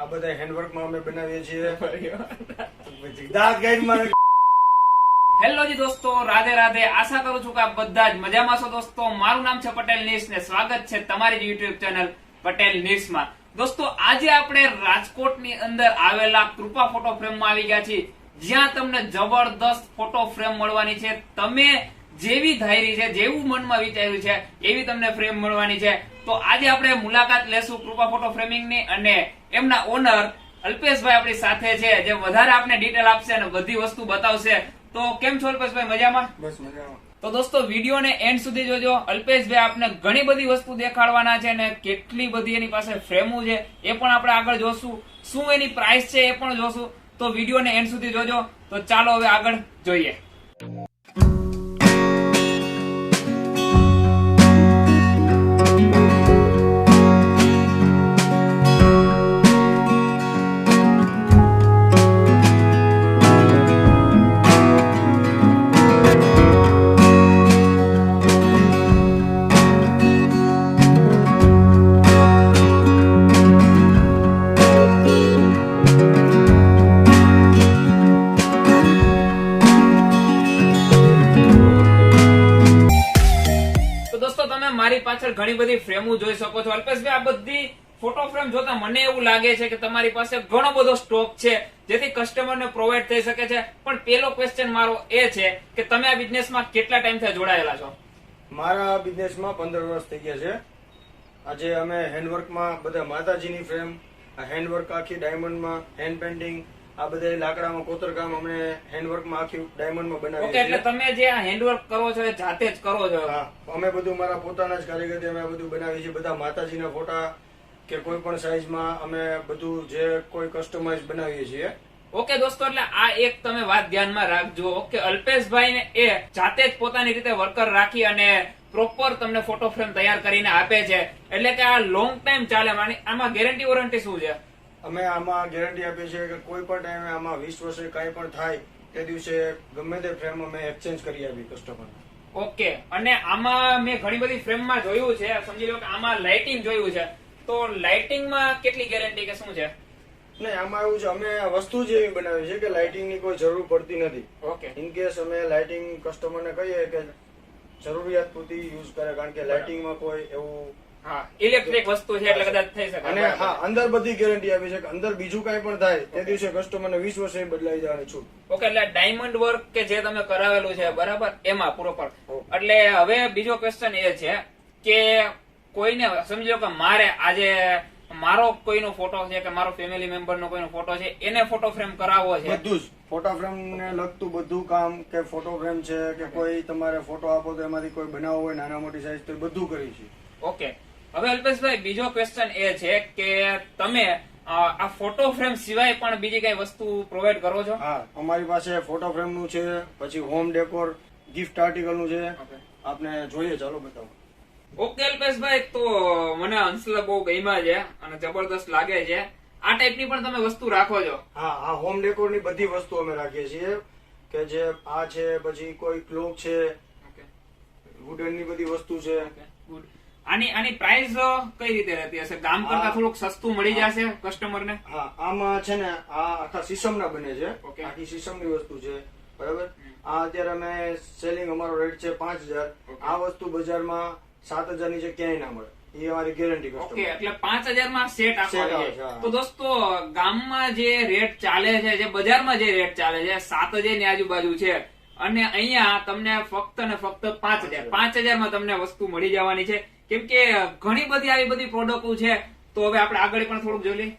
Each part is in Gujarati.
આ બધા હેન્ડવર્કમાં અમે બનાવીએ છીએ. દાંત ગાઈડમાં. હેલો જી દોસ્તો, રાધે રાધે. આશા કરું છું કે આપ બધા જ મજામાં છો દોસ્તો. મારું નામ છે પટેલ નીર્સ ને સ્વાગત છે તમારી યુટ્યુબ ચેનલ પટેલ નીર્સ માં. દોસ્તો આજે આપણે રાજકોટની અંદર આવેલા કૃપા ફોટો ફ્રેમ માં આવી ગયા છીએ, જ્યાં તમને જબરદસ્ત ફોટો ફ્રેમ મળવાની છે. તમે જેવી ધારી છે, જેવું મનમાં વિચાર્યું છે એવી તમને ફ્રેમ મળવાની છે. તો આજે આપણે મુલાકાત લેશું કૃપા ફોટો ફ્રેમિંગ ની, અને એમના ઓનર અલ્પેશભાઈ આપણી સાથે છે, જે વધારે આપણે ડિટેલ આપશે અને બધી વસ્તુ બતાવશે. તો કેમ છો અલ્પેશભાઈ? મજામાં? બસ મજામાં. તો દોસ્તો વિડીયોને એન્ડ સુધી જોજો. અલ્પેશભાઈ આપને ઘણી બધી વસ્તુ દેખાડવાના છે અને કેટલી બધી એની પાસે ફ્રેમો છે એ પણ આપણે આગળ જોશું. શું એની પ્રાઇસ છે એ પણ જોશું. તો વિડીયોને એન્ડ સુધી જોજો. તો ચાલો હવે આગળ જોઈએ. મારી પાછળ ઘણી બધી ફ્રેમો જોઈ શકો છો. અલ્પેશભાઈ, આ બધી ફોટો ફ્રેમ જોતા મને એવું લાગે છે કે તમારી પાસે ઘણો બધો સ્ટોક છે, જેથી કસ્ટમરને પ્રોવાઈડ થઈ શકે છે. પણ પેલો ક્વેશ્ચન મારો એ છે કે તમે આ બિઝનેસમાં કેટલા ટાઈમથી જોડાયેલા છો? મારા બિઝનેસમાં 15 વર્ષ થઈ ગયા છે. આજે અમે હેન્ડવર્કમાં બધા માતાજીની ફ્રેમ, હેન્ડવર્ક આખી ડાયમંડમાં, હેન્ડ પેઇન્ટિંગ, આ બધા લાકડામાં કોતરકામ અમે હેન્ડવર્કમાં આખી ડાયમંડમાં બનાવીએ છીએ. એટલે તમે જે આ હેન્ડવર્ક કરો છો એ જાતે જ કરો છો? હા, અમે બધું મારા પોતાના જ કારીગરથી અમે બધું બનાવીએ છીએ. બધા માતાજીના ફોટા કે કોઈ પણ સાઈઝમાં અમે બધું જે કોઈ કસ્ટમાઇઝ બનાવીએ છીએ. ઓકે દોસ્તો, એટલે આ એક તમે વાત ધ્યાનમાં રાખજો કે અલ્પેશભાઈ ને એ જાતે જ પોતાની રીતે વર્કર રાખી અને પ્રોપર તમને ફોટો ફ્રેમ તૈયાર કરીને આપે છે. એટલે કે આ લોંગ ટાઈમ ચાલે. આમાં ગેરંટી વોરંટી શું છે? અમે આમાં ગેરંટી આપીએ છીએ કે કોઈ પણ ટાઈમે આમાં 20 વર્ષે કઈ પણ થાય તે દિવસે ગમે તે ફ્રેમ અમે એક્સચેન્જ કરી આપી કસ્ટમરને. ઓકે. અને આમાં મેં ઘણી બધી ફ્રેમમાં જોયું છે, સમજી લો કે આમાં લાઇટિંગ જોયું છે, તો લાઇટિંગમાં કેટલી ગેરંટી કે શું છે? નહીં, આમાં એવું છે, અમે વસ્તુ જ એવી બનાવી છે કે લાઇટિંગની કોઈ જરૂર પડતી નથી. ઓકે. ઇનકેસ અમે લાઇટિંગ કસ્ટમરને કહીએ કે જરૂરિયાત પૂરતી યુઝ કરે, કારણ કે લાઇટિંગમાં કોઈ એવું ઇલેક્ટ્રિક વસ્તુ છે એટલે કદાચ થઈ શકે. અને હા, અંદર બધી ગેરંટી આપી છે કે અંદર બીજું કઈ પણ થાય તે દિવસે કસ્ટમરને 20 વર્ષે બદલાઈ જવાની છૂટ. ઓકે. એટલે ડાયમંડ વર્ક કે જે તમે કરાવેલું છે બરાબર, એમાં પ્રોપર. એટલે હવે બીજો ક્વેશ્ચન એ છે કે કોઈને સમજી લો કે મારે આજે મારો કોઈનો ફોટો છે કે મારો ફેમિલી મેમ્બર નો કોઈનો ફોટો છે, એને ફોટો ફ્રેમ કરાવવો છે. બધું જ ફોટો ફ્રેમ ને લગતું બધું કામ, કે ફોટો ફ્રેમ છે કે કોઈ તમારે ફોટો આપો તો એમાંથી કોઈ બનાવવો હોય નાના મોટી સાઈઝ, તો બધું કરી છે. ઓકે. હવે અલ્પેશભાઈ, બીજો ક્વેશ્ચન એ છે કે તમે આ ફોટો ફ્રેમ સિવાય પણ બીજી કઈ વસ્તુ પ્રોવાઈડ કરો છો? હા, અમારી પાસે ફોટો ફ્રેમ નું છે, પછી હોમ ડેકોર, ગિફ્ટ આર્ટિકલ નું છે. આપને જોઈએ, ચાલો બતાવો. ઓકે અલ્પેશભાઈ, તો મને અંશલા બહુ ગમ્યા છે અને જબરદસ્ત લાગે છે. આ ટાઈપની પણ તમે વસ્તુ રાખો છો? હા, આ હોમ ડેકોર ની બધી વસ્તુ અમે રાખીએ છીએ, કે જે આ છે, પછી કોઈ ક્લોક છે, વુડન ની બધી વસ્તુ છે. આની પ્રાઇસ કઈ રીતે રહેતી હશે? ગામ કરતા થોડુંક સસ્તું મળી જશે કસ્ટમર ને? હા, આમાં છે ને આ આખા સીસમ ના બને છે, આખી સીસમ ની વસ્તુ છે બરાબર. આ અત્યારે અમે સેલિંગ અમારો રેટ છે 5000. આ વસ્તુ બજારમાં 7000 ની છે ક્યાંય ના મળે, એ અમારી ગેરંટી. ઓકે. એટલે 5000 માં સેટ આપો. તો દોસ્તો ગામમાં જે રેટ ચાલે છે, જે બજારમાં જે રેટ ચાલે છે 7000 ની આજુબાજુ છે, અને અહીંયા તમને ફક્ત ને ફક્ત 5000 માં તમને વસ્તુ મળી જવાની છે. કેમ કે ઘણી બધી આવી બધી પ્રોડક્ટો છે. તો હવે આપણે આગળ પણ થોડુંક જોઈ લઈએ.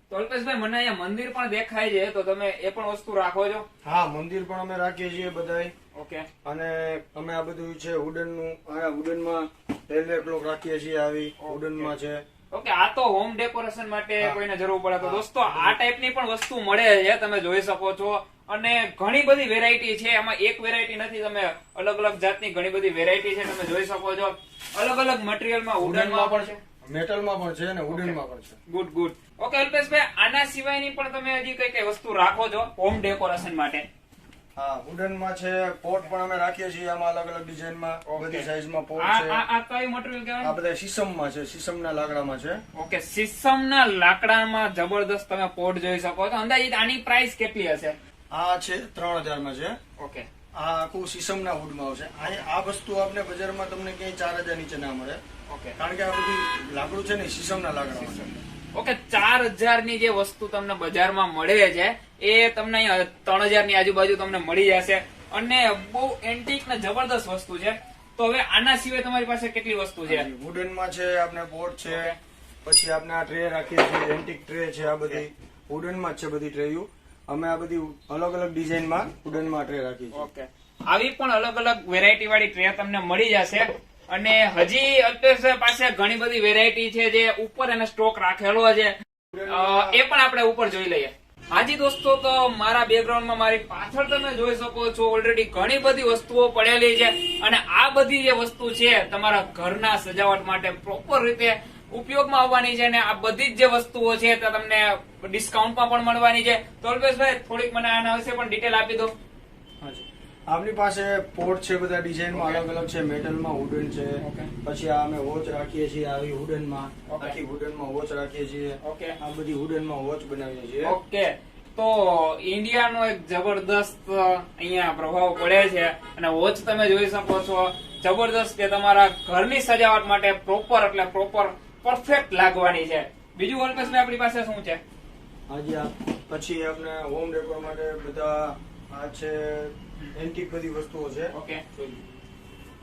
તો અલ્પેશભાઈ, મને અહીંયા મંદિર પણ દેખાય છે, તો તમે એ પણ વસ્તુ રાખો છો? હા, મંદિર પણ અમે રાખીએ છીએ બધાય. ઓકે. અને અમે આ બધું છે વુડન નું, આ વુડન માં રેલવે ક્લોક રાખીએ છીએ, આવી વુડન માં છે. ઓકે. આ તો હોમ ડેકોરેશન માટે કોઈને જરૂર પડે તો દોસ્તો આ ટાઈપની પણ વસ્તુ મળે છે, તમે જોઈ શકો છો. અને ઘણી બધી વેરાયટી છે, એમાં એક વેરાયટી નથી, તમે અલગ અલગ જાતની ઘણી બધી વેરાયટી છે, તમે જોઈ શકો છો. અલગ અલગ મટીરિયલમાં, વુડનમાં પણ છે, મેટલમાં પણ છે અને વુડનમાં પણ છે. Good good. ઓકે અલ્પેશભાઈ, આના સિવાયની પણ તમે હજી કઈ કઈ વસ્તુ રાખો છો હોમ ડેકોરેશન માટે? હા, વુડન માં છે. પોટ પણ અમે રાખીએ છીએ આમાં અલગ અલગ ડિઝાઇન માં, બધી સાઈઝ માં પોટ છે. આ કઈ મટીરીયલ કહેવાય? આ બધા શીશમ માં છે, શીશમ ના લાકડામાં છે. ઓકે, શીશમના લાકડામાં જબરદસ્ત તમે પોટ જોઈ શકો છો. અંદાજિત આની પ્રાઇસ કેટલી હશે? આ છે 3000 માં છે. ઓકે, આ આખું શીશમ ના વુડ માં આવશે. આ વસ્તુ આપણે બજારમાં તમને ક્યાંય 4000 નીચે ના મળે, ઓકે, કારણ કે આ બધી લાકડું છે ને શીશમ ના લાકડામાં છે. ઓકે, 4000 ની જે વસ્તુ તમને બજારમાં મળે છે એ તમને અહીંયા 3000 ની આજુબાજુ તમને મળી જશે અને બહુ એન્ટિક ને જબરદસ્ત વસ્તુ છે. તો હવે આના સિવાય તમારી પાસે કેટલી વસ્તુ છે? વુડન માં છે, આપણે પોટ છે, પછી આપણે આ ટ્રે રાખીએ છીએ, એન્ટિક ટ્રે છે. આ બધી વુડન માં જ છે બધી ટ્રેયું. અમે આ બધી અલગ અલગ ડિઝાઇન માં વુડન માં ટ્રે રાખીએ છીએ. ઓકે, આવી પણ અલગ અલગ વેરાયટી વાળી ટ્રે તમને મળી જશે. અને હજી અલ્પેશભાઈ પાસે ઘણી બધી વેરાયટી છે જે ઉપર એને સ્ટોક રાખેલો છે, એ પણ આપણે ઉપર જોઈ લઈએ. હાજી દોસ્તો, તો મારા બેકગ્રાઉન્ડમાં મારી પાછળ તમે જોઈ શકો છો ઓલરેડી ઘણી બધી વસ્તુઓ પડેલી છે. અને આ બધી જે વસ્તુ છે તમારા ઘરના સજાવટ માટે પ્રોપર રીતે ઉપયોગમાં આવવાની છે. અને આ બધી જ જે વસ્તુઓ છે તે તમને ડિસ્કાઉન્ટમાં પણ મળવાની છે. તો અલ્પેશભાઈ થોડીક મને આના વિશે પણ ડિટેલ આપી દો. આપણી પાસે પોટ છે, બધા ડિઝાઇન માં અલગ અલગ છે. મેટલ માં વુડન છે. પછી આ અમે વોચ રાખીએ છીએ, આવી વુડન માં, આખી વુડન માં વોચ રાખીએ છીએ. ઓકે, આ બધી વુડન માં વોચ બનાવીએ છીએ. ઓકે, તો ઇન્ડિયાનો એક જબરદસ્ત અહીંયા પ્રભાવ પડે છે. અને વોચ તમે જોઈ શકો છો જબરદસ્ત, કે તમારા ઘરની સજાવટ માટે પ્રોપર એટલે પ્રોપર પરફેક્ટ લાગવાની છે. બીજું અલ્પેશભાઈ આપણી પાસે શું છે? આજે પછી આપણે હોમ ડેકોર માટે બધા આ છે એન્ટિક બધી વસ્તુઓ છે. ઓકે,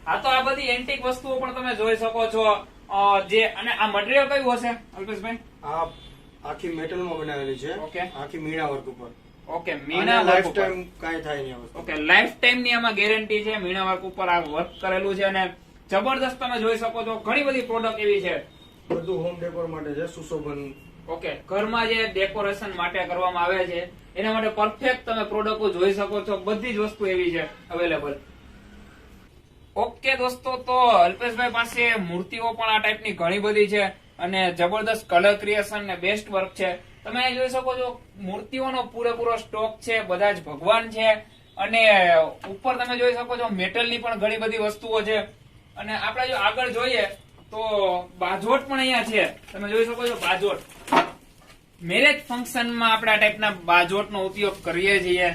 હા, તો આ બધી એન્ટિક વસ્તુઓ પણ તમે જોઈ શકો છો. જે અને આ મટીરીયલ કયું હશે અલ્પેશભાઈ? આ આખી મેટલ માં બનાવેલી છે. ઓકે, આખી મીણા વર્ક ઉપર. ઓકે, મીણા લાઈફ વર્ક ઉપર. ટાઈમ કાંઈ થાય નહીં આ વસ્તુ. ઓકે, લાઈફ ટાઈમ ની આમાં ગેરંટી છે. મીણા વર્ક ઉપર આ વર્ક કરેલું છે અને જબરદસ્ત તમે જોઈ શકો છો. ઘણી બધી પ્રોડક્ટ એવી છે, બધું હોમ ડેકોર માટે છે, સુશોભન. ઓકે, ઘરમાં જે ડેકોરેશન માટે કરવામાં આવે છે એના માટે પરફેક્ટ તમે પ્રોડક્ટો જોઈ શકો છો. બધી જ વસ્તુ એવી છે અવેલેબલ. ઓકે દોસ્તો, તો અલ્પેશભાઈ પાસે મૂર્તિઓ પણ આ ટાઈપની ઘણી બધી છે અને જબરદસ્ત કલર ક્રિએશન ને બેસ્ટ વર્ક છે. તમે અહીં જોઈ શકો છો મૂર્તિઓનો પૂરેપૂરો સ્ટોક છે. બધા જ ભગવાન છે અને ઉપર તમે જોઈ શકો છો મેટલની પણ ઘણી બધી વસ્તુઓ છે. અને આપણે જો આગળ જોઈએ તો બાજોટ પણ અહીંયા છે. તમે જોઈ શકો છો બાજોટ. મેરેજ ફંક્શનમાં આપણે આ ટાઈપના બાજોટનો ઉપયોગ કરીએ છીએ,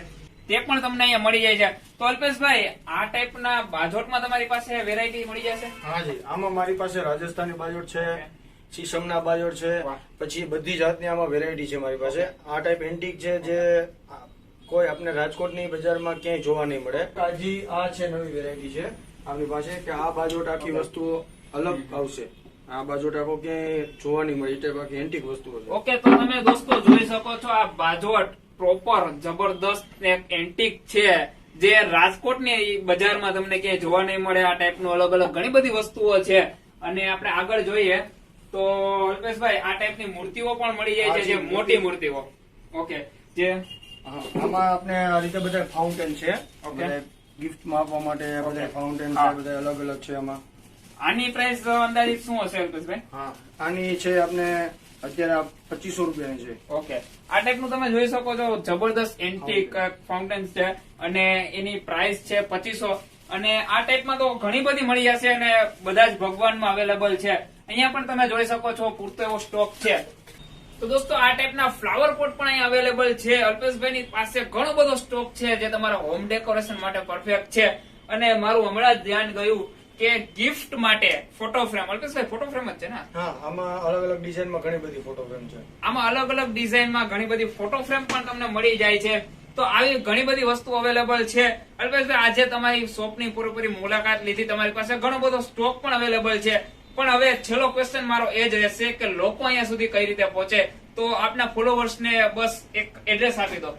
તે પણ તમને અહીંયા મળી જાય છે. તો અલ્પેશભાઈ, આ ટાઈપના બાજોટમાં તમારી પાસે વેરાયટી મળી જશે? હાજી, આમાં મારી પાસે રાજસ્થાની બાજોટ છે, શીશમના બાજોટ છે, પછી બધી જાતની આમાં વેરાયટી છે મારી પાસે. આ ટાઈપ એન્ટિક છે જે કોઈ આપણે રાજકોટની બજારમાં ક્યાંય જોવા નહીં મળે. હજી આ છે નવી વેરાયટી છે આપણી પાસે, કે આ બાજોટ આખી વસ્તુઓ અલગ આવશે. આ બાજોટ આખો ક્યાંય જોવા નહીં મળે, એ ટાઈપ આખી એન્ટિક વસ્તુઓ છે. ઓકે, તો તમે દોસ્તો જોઈ શકો છો આ બાજોટ પ્રોપર જબરદસ્ત એન્ટિક છે જે રાજકોટની બજારમાં તમને ક્યાંય જોવા નહીં મળે. આ ટાઈપનું અલગ અલગ ઘણી બધી વસ્તુઓ છે. અને આપણે આગળ જોઈએ તો અલ્પેશભાઈ, આ ટાઈપની મૂર્તિઓ પણ મળી જાય છે, જે મોટી મૂર્તિઓ. ઓકે, જે આમાં આપણે આ રીતે બધા ફાઉન્ટેન છે. ગિફ્ટમાં આપવા માટે બધા ફાઉન્ટેન છે, બધા અલગ અલગ છે. આમાં આની પ્રાઇસ અંદાજિત શું હશે અલ્પેશભાઈ? હા, આની છે આપણે અત્યારે 2500 રૂપિયાની છે. ઓકે, આ ટાઈપનું તમે જોઈ શકો છો જબરદસ્ત એન્ટિક ફાઉન્ટેન છે અને એની પ્રાઇસ છે 2500. અને આ ટાઈપમાં તો ઘણી બધી મળી જશે અને બધા જ ભગવાનમાં અવેલેબલ છે. અહીંયા પણ તમે જોઈ શકો છો પૂરતો એવો સ્ટોક છે. તો દોસ્તો, આ ટાઈપના ફ્લાવર પોટ પણ અહીંયા અવેલેબલ છે. અલ્પેશભાઈની પાસે ઘણો બધો સ્ટોક છે જે તમારા હોમ ડેકોરેશન માટે પરફેક્ટ છે. અને મારું હમણાં જ ધ્યાન ગયું કે ગિફ્ટ માટે ફોટો ફ્રેમ. અલ્પેશભાઈ, ફોટો ફ્રેમ જ છે ને? હા, આમાં અલગ અલગ ડિઝાઇનમાં ઘણી બધી ફોટો ફ્રેમ છે. આમાં અલગ અલગ ડિઝાઇનમાં ઘણી બધી ફોટો ફ્રેમ પણ તમને મળી જાય છે. તો આવી ઘણી બધી વસ્તુ અવેલેબલ છે. અલ્પેશભાઈ, આજે તમારી શોપની પૂરેપૂરી મુલાકાત લીધી, તમારી પાસે ઘણો બધો સ્ટોક પણ અવેલેબલ છે. પણ હવે છેલ્લો ક્વેશ્ચન મારો એ જ રહેશે કે લોકો અહીંયા સુધી કઈ રીતે પહોંચે. તો આપના ફોલોવર્સને બસ એક એડ્રેસ આપી દો.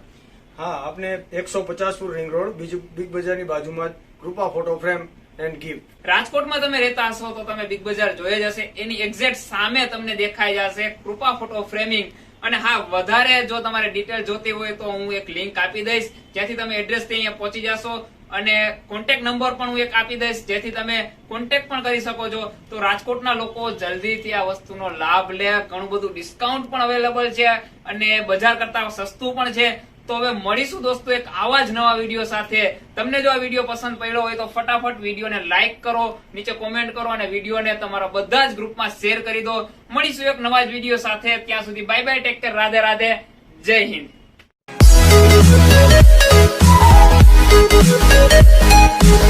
હા, આપણે 150 ફૂટ રિંગ રોડ, બિગ બજારની બાજુમાં કૃપા ફોટો ફ્રેમ એન્ડ ગિફ્ટ. રાજકોટમાં તમે રહેતા હશો તો તમે બિગ બજાર જોઈ જશે, એની એક્ઝેક્ટ સામે તમને દેખાઈ જશે કૃપા ફોટો ફ્રેમિંગ. અને હા, વધારે જો તમારે ડિટેલ જોતી હોય તો હું એક લિંક આપી દઈશ, જેથી તમે એડ્રેસ થી અહીંયા પહોંચી જશો. અને કોન્ટેક્ટ નંબર પણ હું એક આપી દઈશ, જેથી તમે કોન્ટેક્ટ પણ કરી શકો છો. તો રાજકોટના લોકો જલ્દીથી આ વસ્તુનો લાભ લે. ઘણું બધું ડિસ્કાઉન્ટ પણ અવેલેબલ છે અને બજાર કરતા સસ્તું પણ છે. તો હવે મળીશું દોસ્તો એક આવા જ નવા વિડીયો સાથે. તમને જો આ વિડીયો પસંદ પડ્યો હોય તો ફટાફટ વિડીયોને લાઈક કરો, નીચે કોમેન્ટ કરો અને વિડીયોને તમારા બધા જ ગ્રુપમાં શેર કરી દો. મળીશું એક નવા જ વિડીયો સાથે. ત્યાં સુધી bye bye, take care, Radhe Radhe, જય Hind. We'll be right back.